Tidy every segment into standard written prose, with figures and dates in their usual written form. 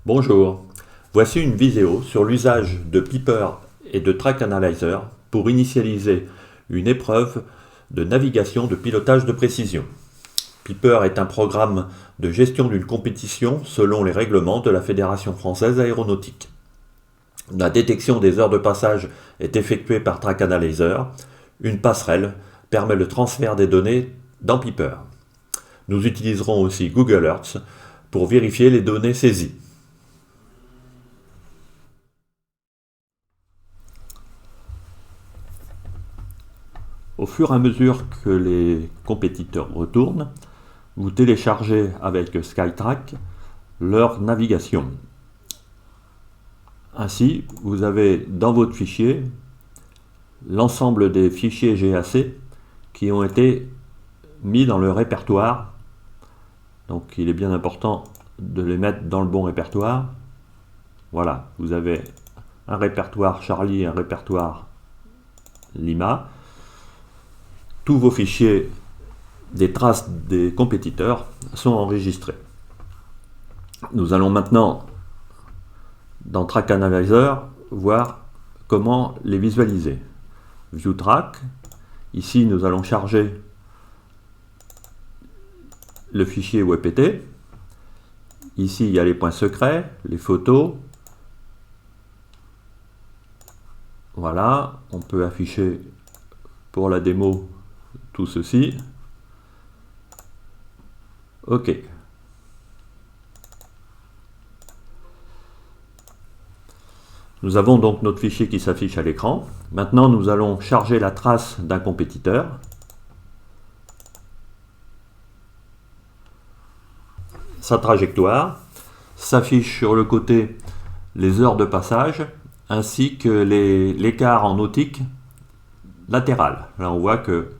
Bonjour, voici une vidéo sur l'usage de Piper et de Track Analyzer pour initialiser une épreuve de navigation de pilotage de précision. Piper est un programme de gestion d'une compétition selon les règlements de la Fédération française aéronautique. La détection des heures de passage est effectuée par Track Analyzer. Une passerelle permet le transfert des données dans Piper. Nous utiliserons aussi Google Earth pour vérifier les données saisies. Au fur et à mesure que les compétiteurs retournent, vous téléchargez avec Skytrack leur navigation. Ainsi, vous avez dans votre fichier l'ensemble des fichiers GAC qui ont été mis dans le répertoire. Donc il est bien important de les mettre dans le bon répertoire. Voilà, vous avez un répertoire Charlie et un répertoire Lima. Tous vos fichiers des traces des compétiteurs sont enregistrés. Nous allons maintenant, dans Track Analyzer, voir comment les visualiser. View Track, ici nous allons charger le fichier WebPT. Ici il y a les points secrets, les photos. Voilà, on peut afficher pour la démo tout ceci. OK. Nous avons donc notre fichier qui s'affiche à l'écran. Maintenant, nous allons charger la trace d'un compétiteur. Sa trajectoire s'affiche sur le côté les heures de passage ainsi que l'écart en nautique latéral. Là, on voit que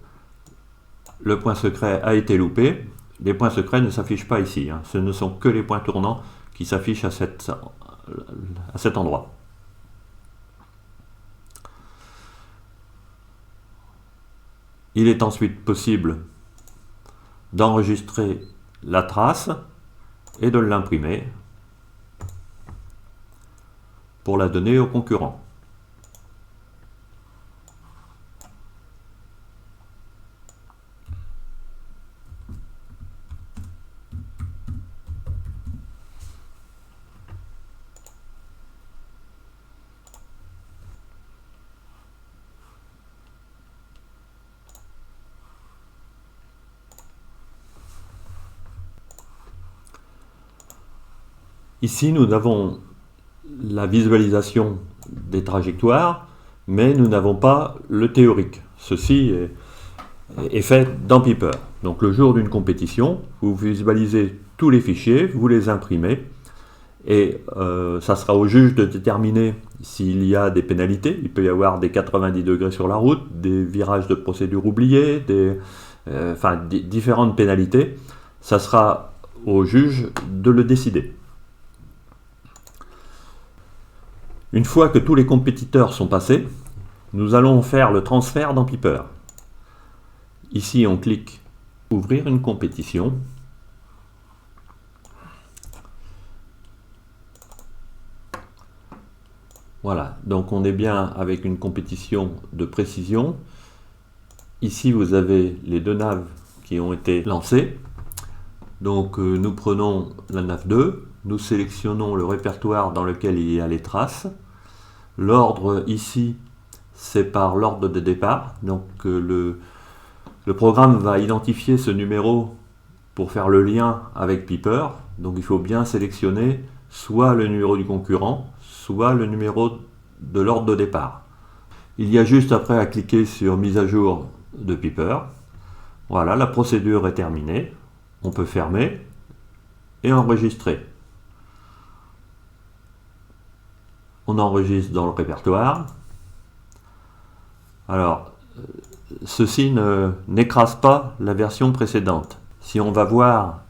le point secret a été loupé. Les points secrets ne s'affichent pas ici. Ce ne sont que les points tournants qui s'affichent à cet endroit. Il est ensuite possible d'enregistrer la trace et de l'imprimer pour la donner au concurrent. Ici, nous avons la visualisation des trajectoires, mais nous n'avons pas le théorique. Ceci est fait dans Piper. Donc le jour d'une compétition, vous visualisez tous les fichiers, vous les imprimez, et ça sera au juge de déterminer s'il y a des pénalités. Il peut y avoir des 90 degrés sur la route, des virages de procédure oubliés, différentes pénalités. Ça sera au juge de le décider. Une fois que tous les compétiteurs sont passés, nous allons faire le transfert dans Piper. Ici, on clique « Ouvrir une compétition ». Voilà, donc on est bien avec une compétition de précision. Ici, vous avez les deux naves qui ont été lancées. Donc nous prenons la nave 2, nous sélectionnons le répertoire dans lequel il y a les traces. L'ordre ici, c'est par l'ordre de départ. Donc le programme va identifier ce numéro pour faire le lien avec Piper. Donc il faut bien sélectionner soit le numéro du concurrent, soit le numéro de l'ordre de départ. Il y a juste après à cliquer sur mise à jour de Piper. Voilà, la procédure est terminée. On peut fermer et enregistrer. On enregistre dans le répertoire. Alors, ceci n'écrase pas la version précédente. Si on va voir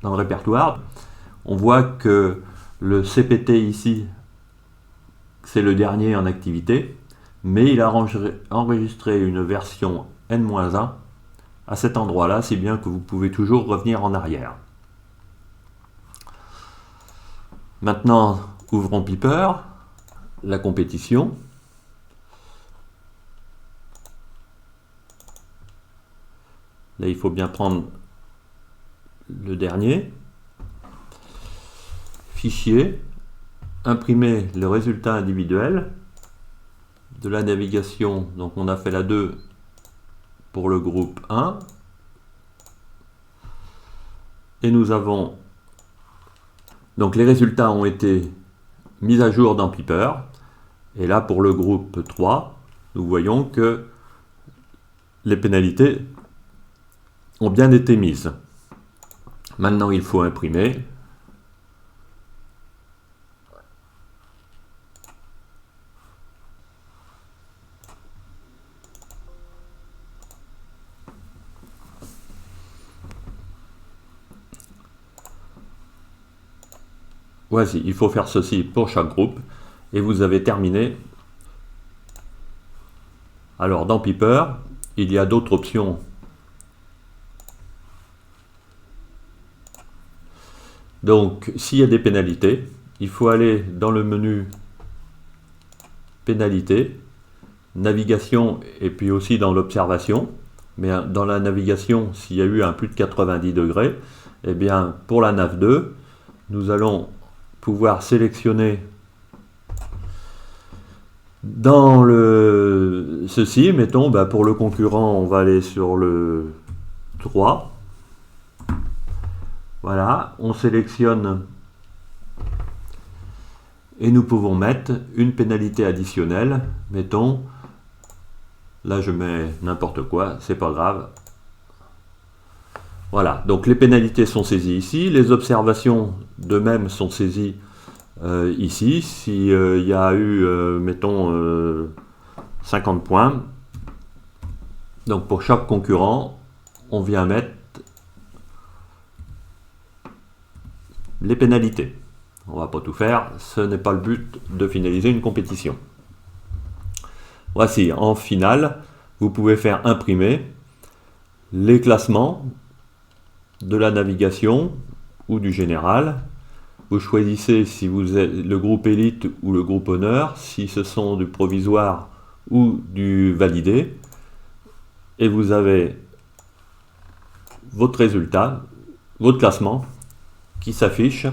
dans le répertoire, on voit que le CPT ici, c'est le dernier en activité, mais il a enregistré une version N-1 à cet endroit-là, si bien que vous pouvez toujours revenir en arrière. Maintenant, ouvrons Piper, la compétition. Là, il faut bien prendre le dernier. Fichier, imprimer le résultat individuel de la navigation. Donc on a fait la 2 pour le groupe 1. Et nous avons... Donc les résultats ont été mis à jour dans Piper. Et là, pour le groupe 3, nous voyons que les pénalités ont bien été mises. Maintenant, il faut imprimer. Voici, il faut faire ceci pour chaque groupe et vous avez terminé. Alors dans Piper, il y a d'autres options. Donc s'il y a des pénalités, il faut aller dans le menu pénalités, navigation et puis aussi dans l'observation. Mais dans la navigation, s'il y a eu un plus de 90 degrés, eh bien pour la nav 2, nous allons pouvoir sélectionner dans ceci, mettons, pour le concurrent, on va aller sur le 3. Voilà, on sélectionne et nous pouvons mettre une pénalité additionnelle. Mettons, là je mets n'importe quoi, c'est pas grave. Voilà, donc les pénalités sont saisies ici, les observations de même sont saisies ici. S'il y a eu, mettons, 50 points, donc pour chaque concurrent, on vient mettre les pénalités. On ne va pas tout faire, ce n'est pas le but de finaliser une compétition. Voici, en finale, vous pouvez faire imprimer les classements de la navigation ou du général. Vous choisissez si vous êtes le groupe élite ou le groupe honneur, si ce sont du provisoire ou du validé. Et vous avez votre résultat, votre classement qui s'affiche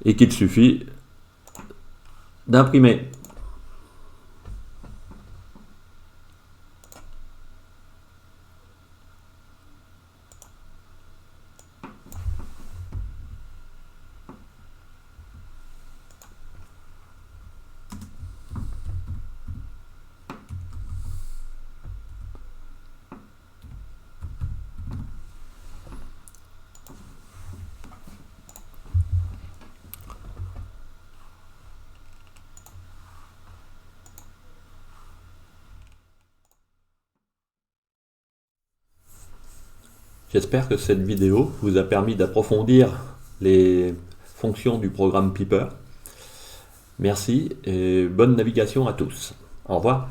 et qu'il suffit d'imprimer. J'espère que cette vidéo vous a permis d'approfondir les fonctions du programme Piper. Merci et bonne navigation à tous. Au revoir.